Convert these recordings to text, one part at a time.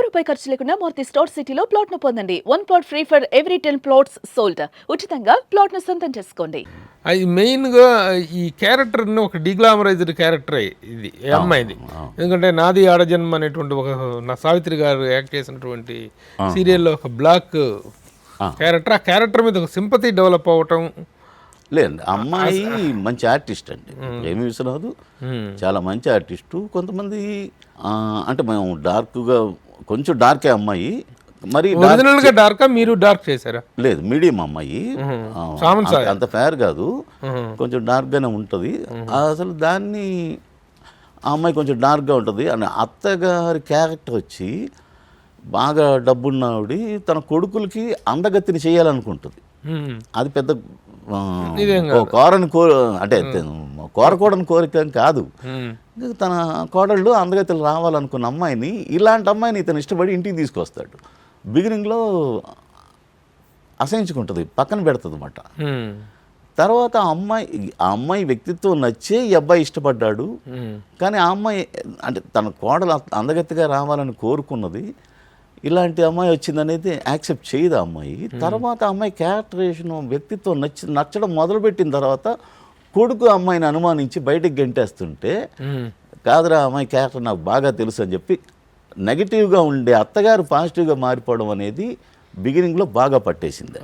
రూపాయి ఖర్చు లేకుండా మూర్తి స్టోర్ సిటీలో ప్లాట్ ను పొందండి. 1 plot free for every 10 plots sold. ఉచితంగా ప్లాట్ ను సొంతం చేసుకోండి. అది మెయిన్గా ఈ క్యారెక్టర్ని ఒక డిగ్లామరైజ్డ్ క్యారెక్టర్ ఇది ఈ అమ్మాయిది. ఎందుకంటే నాది ఆడజన్మ అనేటువంటి ఒక నా సావిత్రి గారు యాక్ట్ చేసినటువంటి సీరియల్లో ఒక బ్లాక్ క్యారెక్టర్, ఆ క్యారెక్టర్ మీద ఒక సింపతి డెవలప్ అవ్వటం. లేదండి, అమ్మాయి మంచి ఆర్టిస్ట్ అండి. ప్రేమి విశ్వనాథ్ చాలా మంచి ఆర్టిస్టు. కొంతమంది అంటే మేము డార్క్గా కొంచెం డార్కే అమ్మాయి, మరి ఒరిజినల్ గా డార్క్ మీరు డార్క్ చేశారా? లేదు, మీడియం అమ్మాయి, అంత ఫేర్ కాదు, కొంచెం డార్క్గానే ఉంటుంది. అసలు దాన్ని ఆ అమ్మాయి కొంచెం డార్క్గా ఉంటుంది. అని అత్తగారి క్యారెక్టర్ వచ్చి బాగా డబ్బున్నవిడి తన కొడుకులకి అందగత్తిని చేయాలనుకుంటుంది. అది పెద్ద అంటే కోరకూడని కోరిక కాదు. తన కోడళ్ళు అందగత్తెలు రావాలనుకున్న అమ్మాయిని, ఇలాంటి అమ్మాయిని ఇతను ఇష్టపడి ఇంటికి తీసుకొస్తాడు. బిగినింగ్లో అసహించుకుంటుంది, పక్కన పెడుతుంది అన్నమాట. తర్వాత ఆ అమ్మాయి వ్యక్తిత్వం నచ్చే ఈ అబ్బాయి ఇష్టపడ్డాడు. కానీ ఆ అమ్మాయి అంటే తన కోడలు అందగత్తిగా రావాలని కోరుకున్నది, ఇలాంటి అమ్మాయి వచ్చిందనేది యాక్సెప్ట్ చేయదు ఆ అమ్మాయి. తర్వాత ఆ అమ్మాయి క్యారెక్టరేషన్ వ్యక్తిత్వం నచ్చడం మొదలుపెట్టిన తర్వాత కొడుకు అమ్మాయిని అనుమానించి బయటకు గెంటేస్తుంటే, కాదురా అమ్మాయి క్యారెక్టర్ నాకు బాగా తెలుసు అని చెప్పి నెగిటివ్గా ఉండే అత్తగారు పాజిటివ్గా మారిపోవడం అనేది బిగినింగ్లో బాగా పట్టేసింది.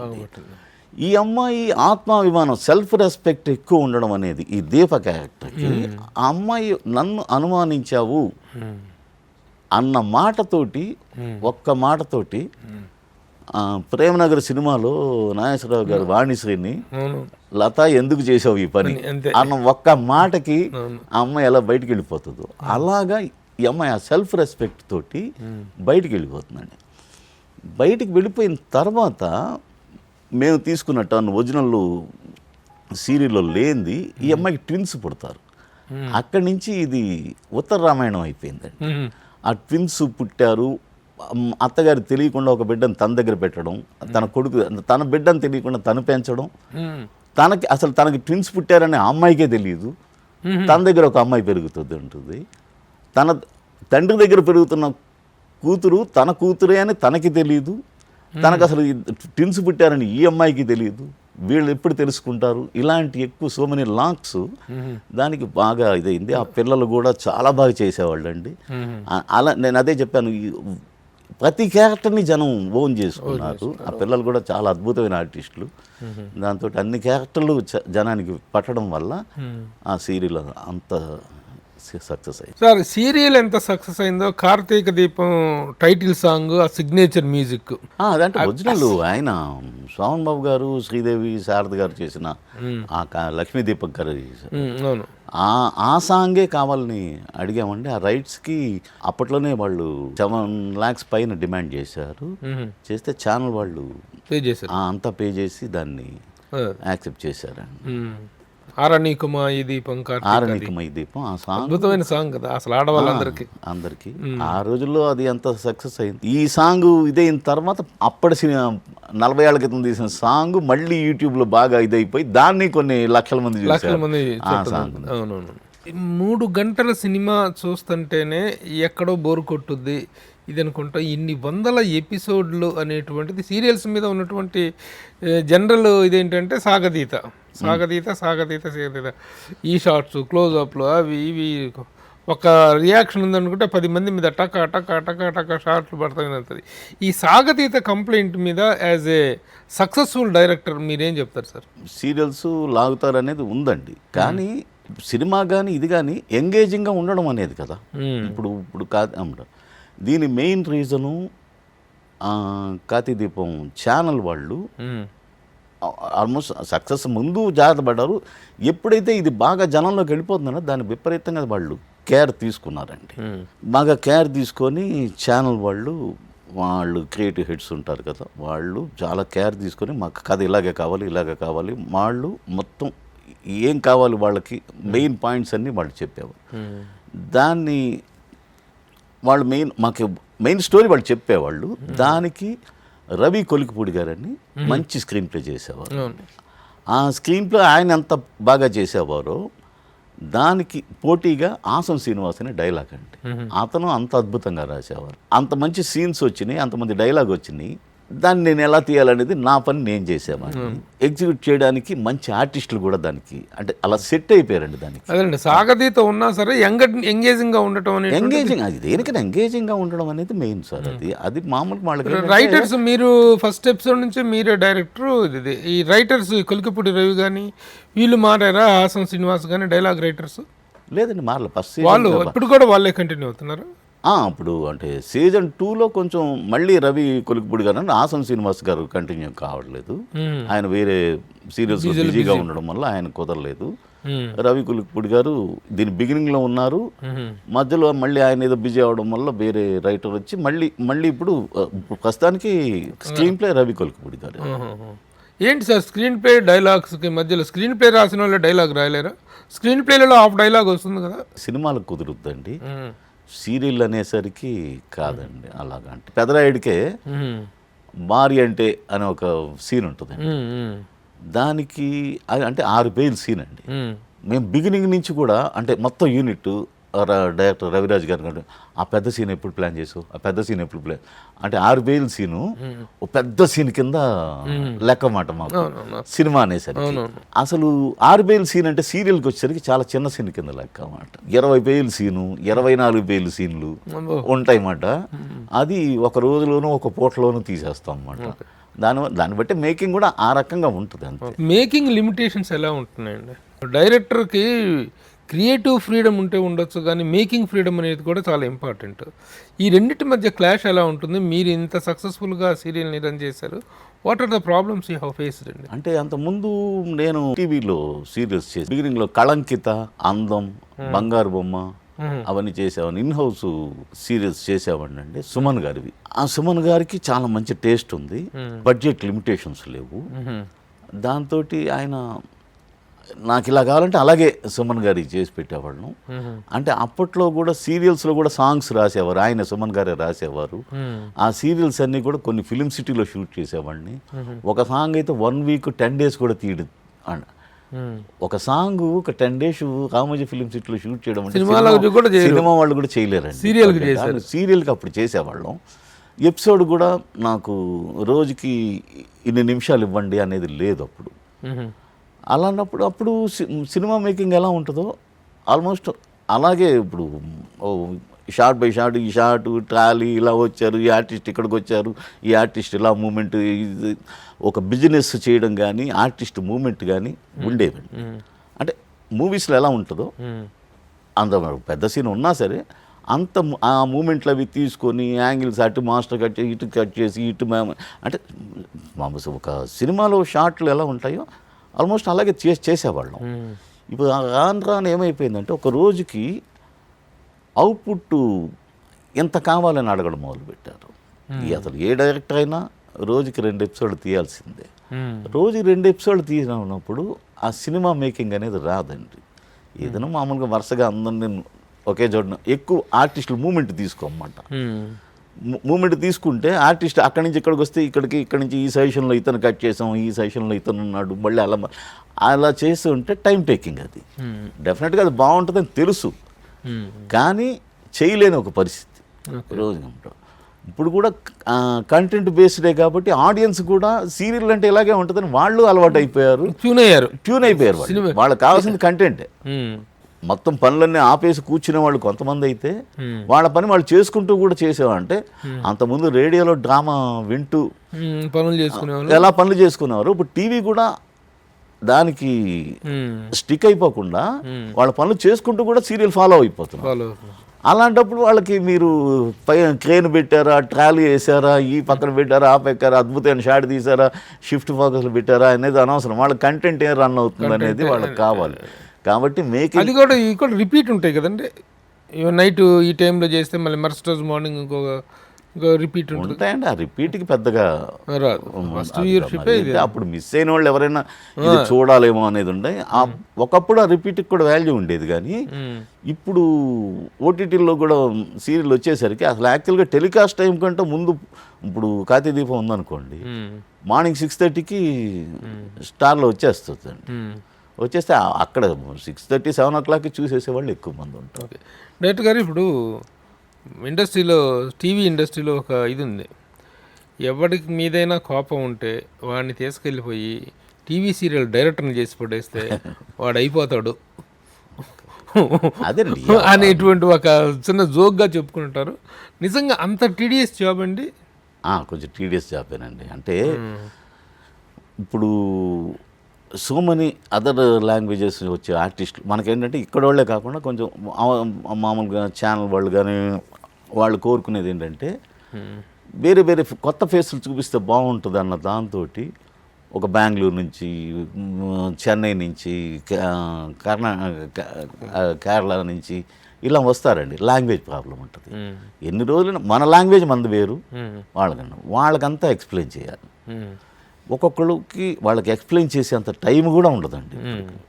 ఈ అమ్మాయి ఆత్మాభిమానం, సెల్ఫ్ రెస్పెక్ట్ ఎక్కువ ఉండడం అనేది ఈ దీప క్యారెక్టర్కి, ఆ అమ్మాయి నన్ను అనుమానించావు అన్న మాటతోటి, ఒక్క మాటతోటి ప్రేమనగర్ సినిమాలో నాగేశ్వరరావు గారు వాణిశ్రీని లత ఎందుకు చేసావు ఈ పని అన్న ఒక్క మాటకి ఆ అమ్మాయి ఎలా బయటికి వెళ్ళిపోతుందో, అలాగా ఈ అమ్మాయి ఆ సెల్ఫ్ రెస్పెక్ట్ తోటి బయటికి వెళ్ళిపోతుందండి. బయటికి వెళ్ళిపోయిన తర్వాత మేము తీసుకున్న టర్న్ ఒరిజినల్ సీరియల్లో లేనిది ఈ అమ్మాయికి ట్విన్స్ పుడతారు. అక్కడి నుంచి ఇది ఉత్తర రామాయణం అయిపోయిందండి. ఆ ట్విన్స్ పుట్టారు, అత్తగారికి తెలియకుండా ఒక బిడ్డను తన దగ్గర పెట్టడం, తన కొడుకు తన బిడ్డను తెలియకుండా తను పెంచడం, తనకి ట్విన్స్ పుట్టారని ఆ అమ్మాయికే తెలియదు. తన దగ్గర ఒక అమ్మాయి పెరుగుతుంది ఉంటుంది, తన తండ్రి దగ్గర పెరుగుతున్న కూతురు తన కూతురే అని తనకి తెలియదు, తనకు అసలు ట్విన్స్ పుట్టారని ఈ అమ్మాయికి తెలియదు. వీళ్ళు ఎప్పుడు తెలుసుకుంటారు? ఇలాంటి ఎక్కువ సో మెనీ లాక్స్ దానికి బాగా ఇదైంది. ఆ పిల్లలు కూడా చాలా బాగా చేసేవాళ్ళు అండి. అలా నేను అదే చెప్పాను, ప్రతి క్యారెక్టర్ని జనం ఓన్ చేసుకున్నారు. ఆ పిల్లలు కూడా చాలా అద్భుతమైన ఆర్టిస్టులు. దాంతో అన్ని క్యారెక్టర్లు జనానికి పట్టడం వల్ల ఆ సీరియల్ అంత సక్సెస్ అయింది. సార్, సీరియల్ ఎంత సక్సెస్ అయిందో కార్తీక దీపం టైటిల్ సాంగ్, ఆ సిగ్నేచర్ మ్యూజిక్ అదంటే ఒరిజినల్ ఆయన సోమన్ బాబు గారు, శ్రీదేవి, శారద గారు చేసిన లక్ష్మీ దీపక్ గారు చేశారు. ఆ సాంగే కావాలని అడిగామండి. ఆ రైట్స్కి అప్పట్లోనే వాళ్ళు 7 lakhs పైన డిమాండ్ చేశారు. చేస్తే ఛానల్ వాళ్ళు పే చేశారు, అంతా పే చేసి దాన్ని యాక్సెప్ట్ చేశారండి. ఆరణికుమా ఈ దీపం, ఆ సాంగ్ అద్భుతమైన సాంగ్ కదా అసలు ఆడవాళ్ళందరికీ అందరికీ. ఆ రోజుల్లో అది ఎంత సక్సెస్ అయింది. ఈ సాంగ్ ఇదైన తర్వాత అప్పటి 40 ఏళ్ల క్రితం తీసిన సాంగ్ మళ్ళీ యూట్యూబ్లో బాగా ఇదైపోయి దాన్ని కొన్ని లక్షల మంది చూశారు. 3 గంటల సినిమా చూస్తుంటేనే ఎక్కడో బోరు కొట్టుద్ది ఇది అనుకుంటా. ఇన్ని వందల ఎపిసోడ్లు అనేటువంటిది సీరియల్స్ మీద ఉన్నటువంటి జనరల్ ఇదేంటంటే సాగతీత. ఈ షార్ట్స్, క్లోజ్అప్లు, అవి ఇవి ఒక రియాక్షన్ ఉందనుకుంటే 10 మంది మీద టక షార్ట్లు పడుతుంది. ఈ సాగతీత కంప్లైంట్ మీద యాజ్ ఏ సక్సెస్ఫుల్ డైరెక్టర్ మీరేం చెప్తారు సార్? సీరియల్స్ లాగుతారు అనేది ఉందండి, కానీ సినిమా కానీ ఇది కానీ ఎంగేజింగ్గా ఉండడం అనేది కదా ఇప్పుడు కాదు. దీని మెయిన్ రీజను కార్తీక దీపం ఛానల్ వాళ్ళు ఆల్మోస్ట్ సక్సెస్ ముందు జాగ్రత్త పడ్డారు. ఎప్పుడైతే ఇది బాగా జనంలోకి వెళ్ళిపోతుందో దాన్ని విపరీతంగా వాళ్ళు కేర్ తీసుకున్నారండి. బాగా కేర్ తీసుకొని ఛానల్ వాళ్ళు క్రియేటివ్ హెడ్స్ ఉంటారు కదా, వాళ్ళు చాలా కేర్ తీసుకొని మాకు కథ ఇలాగే కావాలి వాళ్ళు మొత్తం ఏం కావాలి వాళ్ళకి మెయిన్ పాయింట్స్ అన్నీ వాళ్ళు చెప్పేవారు. దాన్ని వాళ్ళు మాకు మెయిన్ స్టోరీ వాళ్ళు చెప్పేవాళ్ళు. దానికి రవి కొలికిపూడి గారని మంచి స్క్రీన్ ప్లే చేసేవారు. ఆ స్క్రీన్ ప్లే ఆయన ఎంత బాగా చేసేవారో దానికి పోటీగా ఆసం శ్రీనివాస్ అనే డైలాగ్ అండి. అతను అంత అద్భుతంగా రాసేవారు. అంత మంచి సీన్స్ వచ్చినాయి, అంతమంది డైలాగ్ వచ్చినాయి. దాన్ని నేను ఎలా తీయాలనేది నా పని నేను చేసామని ఎగ్జిక్యూట్ చేయడానికి మంచి ఆర్టిస్టులు కూడా దానికి అంటే అలా సెట్ అయిపోయారండి దానికి. అదండి సాగతీత ఉన్నా సరే ఎంగేజింగ్గా ఉండటం అనేది ఎంగేజింగ్, అది దేనికైనా ఎంగేజింగ్గా ఉండడం అనేది మెయిన్ సార్. అది మామూలు వాళ్ళకి రైటర్స్ మీరు ఫస్ట్ ఎపిసోడ్ నుంచి మీరే డైరెక్టర్. ఇది ఈ రైటర్స్ కొలికపూడి రవి కానీ వీళ్ళు మారారా? ఆసం శ్రీనివాస్ కానీ డైలాగ్ రైటర్స్ లేదండి మారలే. ఫస్ట్ వాళ్ళు ఇప్పుడు కూడా వాళ్ళే కంటిన్యూ అవుతున్నారు. అప్పుడు అంటే సీజన్ 2లో కొంచెం మళ్ళీ రవి కొలికపూడి గారు అంటే ఆసం శ్రీనివాస్ గారు కంటిన్యూ కావట్లేదు. ఆయన వేరే సీరియల్స్ బిజీగా ఉండడం వల్ల ఆయన కుదరలేదు. రవి కొలికపూడి గారు దీని బిగినింగ్లో ఉన్నారు, మధ్యలో మళ్ళీ ఆయన ఏదో బిజీ అవడం వల్ల వేరే రైటర్ వచ్చి మళ్ళీ ఇప్పుడు ప్రస్తుతానికి స్క్రీన్ ప్లే రవి కొలికపూడి గారు. ఏంటి సార్ స్క్రీన్ ప్లే డైలాగ్స్కి మధ్యలో స్క్రీన్ ప్లే రాసిన వాళ్ళు డైలాగ్ రాయలేరా? స్క్రీన్ ప్లేలలో హాఫ్ డైలాగ్ వస్తుంది కదా. సినిమాలకు కుదురుద్దండి, సీరియల్ అనేసరికి కాదండి. అలాగా అంటే పెదరాయుడికే మారి అంటే అనే ఒక సీన్ ఉంటుంది, దానికి అంటే 6 పేజీల సీన్ అండి. మేము బిగినింగ్ నుంచి కూడా అంటే మొత్తం యూనిట్ డైరెక్టర్ రవిరాజ్ గారు ఆ పెద్ద సీన్ ఎప్పుడు ప్లాన్ చేసావు, ఆ పెద్ద సీన్ ఎప్పుడు ప్లాన్ అంటే 6 పేజీల సీను ఒక పెద్ద సీన్ కింద లెక్క మాట మాకు సినిమా అనేసరికి. అసలు 6 పేజీల సీన్ అంటే సీరియల్కి వచ్చేసరికి చాలా చిన్న సీన్ కింద లెక్క అన్నమాట. 20 పేజీల సీను 24 పేజీల సీన్లు ఉంటాయి అన్నమాట. అది ఒక రోజులోనూ ఒక పూటలోనూ తీసేస్తాం అన్నమాట. దాన్ని బట్టి మేకింగ్ కూడా ఆ రకంగా ఉంటుంది. అంతే. మేకింగ్ లిమిటేషన్స్ ఎలా ఉంటున్నాయండి? డైరెక్టర్కి క్రియేటివ్ ఫ్రీడమ్ ఉంటే ఉండొచ్చు, కానీ మేకింగ్ ఫ్రీడమ్ అనేది కూడా చాలా ఇంపార్టెంట్. ఈ రెండింటి మధ్య క్లాష్ ఎలా ఉంటుంది? మీరు ఇంత సక్సెస్ఫుల్గా సీరియల్ని రన్ చేశారు, what are the problems you have faced అండి? అంటే అంతకుముందు నేను టీవీలో సీరియల్స్ చేసి బిగినింగ్లో కళంకిత, అందం, బంగారు బొమ్మ అవన్నీ చేసేవాడిని. ఇన్ హౌస్ సీరియల్స్ చేసేవాడిని అండి సుమన్ గారివి. ఆ సుమన్ గారికి చాలా మంచి టేస్ట్ ఉంది, బడ్జెట్ లిమిటేషన్స్ లేవు. దాంతో ఆయన నాకు ఇలా కావాలంటే అలాగే సుమన్ గారికి చేసి పెట్టేవాళ్ళం. అంటే అప్పట్లో కూడా సీరియల్స్లో కూడా సాంగ్స్ రాసేవారు, ఆయన సుమన్ గారే రాసేవారు. ఆ సీరియల్స్ అన్నీ కూడా కొన్ని ఫిలిం సిటీలో షూట్ చేసేవాడిని. ఒక సాంగ్ అయితే 1 వీక్ 10 డేస్ కూడా తీయడు. ఒక సాంగ్ ఒక 10 డేస్ కామోజీ ఫిలిం సిటీలో షూట్ చేయడం అంటే సినిమా వాళ్ళు కూడా చేయలేరండి. సీరియల్కి అప్పుడు చేసేవాళ్ళం. ఎపిసోడ్ కూడా నాకు రోజుకి ఇన్ని నిమిషాలు ఇవ్వండి అనేది లేదు అప్పుడు. అలాంటప్పుడు అప్పుడు సినిమా మేకింగ్ ఎలా ఉంటుందో ఆల్మోస్ట్ అలాగే ఇప్పుడు షార్ట్ బై షార్ట్, ఈ షార్ట్ ట్రాలీ ఇలా వచ్చారు, ఈ ఆర్టిస్ట్ ఇక్కడికి వచ్చారు, ఈ ఆర్టిస్ట్ ఇలా మూమెంట్, ఒక బిజినెస్ చేయడం కానీ ఆర్టిస్ట్ మూమెంట్ కానీ ఉండేవండి. అంటే మూవీస్లో ఎలా ఉంటుందో అంత పెద్ద సీన్ ఉన్నా సరే అంత ఆ మూమెంట్లు అవి తీసుకొని యాంగిల్స్ అటు మాస్టర్ కట్ చేసి ఇటు కట్ చేసి ఇటు అంటే ఒక సినిమాలో షార్ట్లు ఎలా ఉంటాయో ఆల్మోస్ట్ అలాగే చేసేవాళ్ళం. ఇప్పుడు రాను ఏమైపోయిందంటే ఒక రోజుకి అవుట్పుట్ ఎంత కావాలని అడగడం మొదలుపెట్టారు. అసలు ఏ డైరెక్టర్ అయినా రోజుకి 2 ఎపిసోడ్లు తీయాల్సిందే. రోజుకి 2 ఎపిసోడ్లు తీసినప్పుడు ఆ సినిమా మేకింగ్ అనేది రాదండి. ఏదైనా మామూలుగా వరుసగా అందరినీ ఒకే చోట ఎక్కువ ఆర్టిస్టులు మూమెంట్ తీసుకోమంట. మూమెంట్ తీసుకుంటే ఆర్టిస్ట్ అక్కడి నుంచి ఇక్కడికి వస్తే ఇక్కడి నుంచి ఈ సెషన్లో ఇతను కట్ చేసాం, ఈ సెషన్లో ఇతను ఉన్నాడు, మళ్ళీ అలా చేస్తూ ఉంటే టైం టేకింగ్. అది డెఫినెట్గా అది బాగుంటుందని తెలుసు, కానీ చేయలేని ఒక పరిస్థితి రోజు. ఇప్పుడు కూడా కంటెంట్ బేస్డే కాబట్టి ఆడియన్స్ కూడా సీరియల్ అంటే ఇలాగే ఉంటుందని వాళ్ళు అలవాటు అయిపోయారు, ట్యూన్ అయిపోయారు. వాళ్ళకి కావాల్సింది కంటెంటే. మొత్తం పనులన్నీ ఆపేసి కూర్చునే వాళ్ళు కొంతమంది అయితే వాళ్ళ పని వాళ్ళు చేసుకుంటూ కూడా చేసేవారంటే అంతకుముందు రేడియోలో డ్రామా వింటూ ఎలా పనులు చేసుకునేవారు. ఇప్పుడు టీవీ కూడా దానికి స్టిక్ అయిపోకుండా వాళ్ళ పనులు చేసుకుంటూ కూడా సీరియల్ ఫాలో అయిపోతున్నారు. అలాంటప్పుడు వాళ్ళకి మీరు క్రేన్ పెట్టారా, ట్రాలీ వేసారా, ఈ పక్కన పెట్టారా, ఆ పక్కన అద్భుతమైన షాట్ తీసారా, షిఫ్ట్ ఫోకస్లు పెట్టారా అనేది అనవసరం. వాళ్ళ కంటెంట్ ఏం రన్ అవుతుంది అనేది వాళ్ళకి కావాలి. కాబట్టి మేకింగ్ అది కూడా ఇక్కడ రిపీట్ ఉంటాయి కదండి. నైట్ ఈ టైంలో చేస్తే మళ్ళీ మరుసటి రోజు మార్నింగ్ ఇంకో రిపీట్ ఉంటాయండి. ఆ రిపీట్కి పెద్దగా అప్పుడు మిస్ అయిన వాళ్ళు ఎవరైనా ఇది చూడాలేమో అనేది ఉండే. ఒకప్పుడు ఆ రిపీట్కి కూడా వాల్యూ ఉండేది, కానీ ఇప్పుడు ఓటీటీలో కూడా సీరియల్ వచ్చేసరికి అసలు యాక్చువల్గా టెలికాస్ట్ టైం కంటే ముందు ఇప్పుడు కార్తీక దీపం ఉందనుకోండి, మార్నింగ్ 6:30కి స్టార్లో వచ్చేస్తుందండి. వచ్చేస్తే అక్కడ 6:30, 7 o'clockకి చూసేసేవాళ్ళు ఎక్కువ మంది ఉంటారు. ఓకే డైరెక్టర్ గారు, ఇప్పుడు ఇండస్ట్రీలో, టీవీ ఇండస్ట్రీలో ఒక ఇది ఉంది, ఎవరికి మీదైనా కోపం ఉంటే వాడిని తీసుకెళ్ళిపోయి టీవీ సీరియల్ డైరెక్టర్ని చేసి పడేస్తే వాడు అయిపోతాడు అదేనండి అనేటువంటి ఒక చిన్న జోక్గా చెప్పుకుంటారు. నిజంగా అంత టీడీఎస్ జాబ్ అండి? కొంచెం టీడీఎస్ జాబేనండి. అంటే ఇప్పుడు సో మెనీ అదర్ లాంగ్వేజెస్ వచ్చే ఆర్టిస్టులు మనకేంటంటే ఇక్కడ వాళ్ళే కాకుండా కొంచెం మామూలుగా ఛానల్ వాళ్ళు కానీ వాళ్ళు కోరుకునేది ఏంటంటే వేరే వేరే కొత్త ఫేసులు చూపిస్తే బాగుంటుంది అన్న దాంతో ఒక బెంగళూరు నుంచి, చెన్నై నుంచి, కేరళ నుంచి ఇలా వస్తారండి. లాంగ్వేజ్ ప్రాబ్లం ఉంటుంది. ఎన్ని రోజులు మన లాంగ్వేజ్ మంది వేరు, వాళ్ళకంతా ఎక్స్ప్లెయిన్ చేయాలి. ఒక్కొక్కరికి వాళ్ళకి ఎక్స్ప్లెయిన్ చేసేంత టైం కూడా ఉండదండి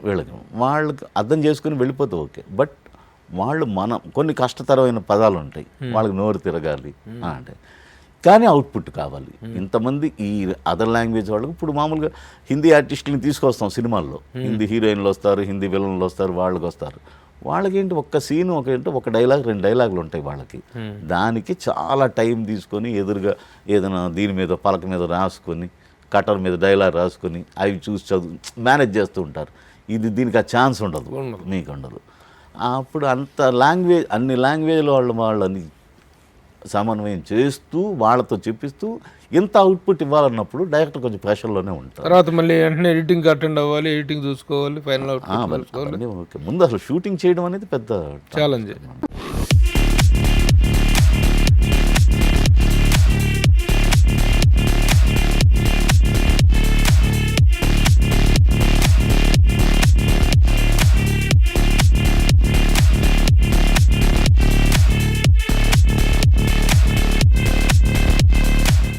వీళ్ళకి. వాళ్ళకి అర్థం చేసుకుని వెళ్ళిపోతే ఓకే, బట్ వాళ్ళు కొన్ని కష్టతరమైన పదాలు ఉంటాయి, వాళ్ళకి నోరు తిరగాలి అంటే, కానీ అవుట్పుట్ కావాలి. ఇంతమంది ఈ అదర్ లాంగ్వేజ్ వాళ్ళకి ఇప్పుడు మామూలుగా హిందీ ఆర్టిస్టులని తీసుకొస్తాం సినిమాల్లో, హిందీ హీరోయిన్లు వస్తారు, హిందీ విలన్లు వస్తారు, వాళ్ళకి వస్తారు. వాళ్ళకేంటి ఒక్క సీను ఒక డైలాగ్ 2 డైలాగులు ఉంటాయి వాళ్ళకి. దానికి చాలా టైం తీసుకొని ఎదురుగా ఏదైనా దీని మీద పలక మీద రాసుకొని, కటర్ మీద డైలాగ్ రాసుకొని అవి చూసి మేనేజ్ చేస్తూ ఉంటారు. దీనికి ఆ ఛాన్స్ ఉండదు, మీకు ఉండదు. అప్పుడు అన్ని లాంగ్వేజ్ల వాళ్ళని సమన్వయం చేస్తూ వాళ్ళతో చెప్పిస్తూ ఎంత అవుట్పుట్ ఇవ్వాలన్నప్పుడు డైరెక్టర్ కొంచెం ప్రెషర్లోనే ఉంటారు. తర్వాత మళ్ళీ వెంటనే ఎడిటింగ్ అటెండ్ అవ్వాలి, ఎడిటింగ్ చూసుకోవాలి, ఫైనల్ అవుట్పుట్ చూసుకోవాలి. ముందు అసలు షూటింగ్ చేయడం అనేది పెద్ద ఛాలెంజ్.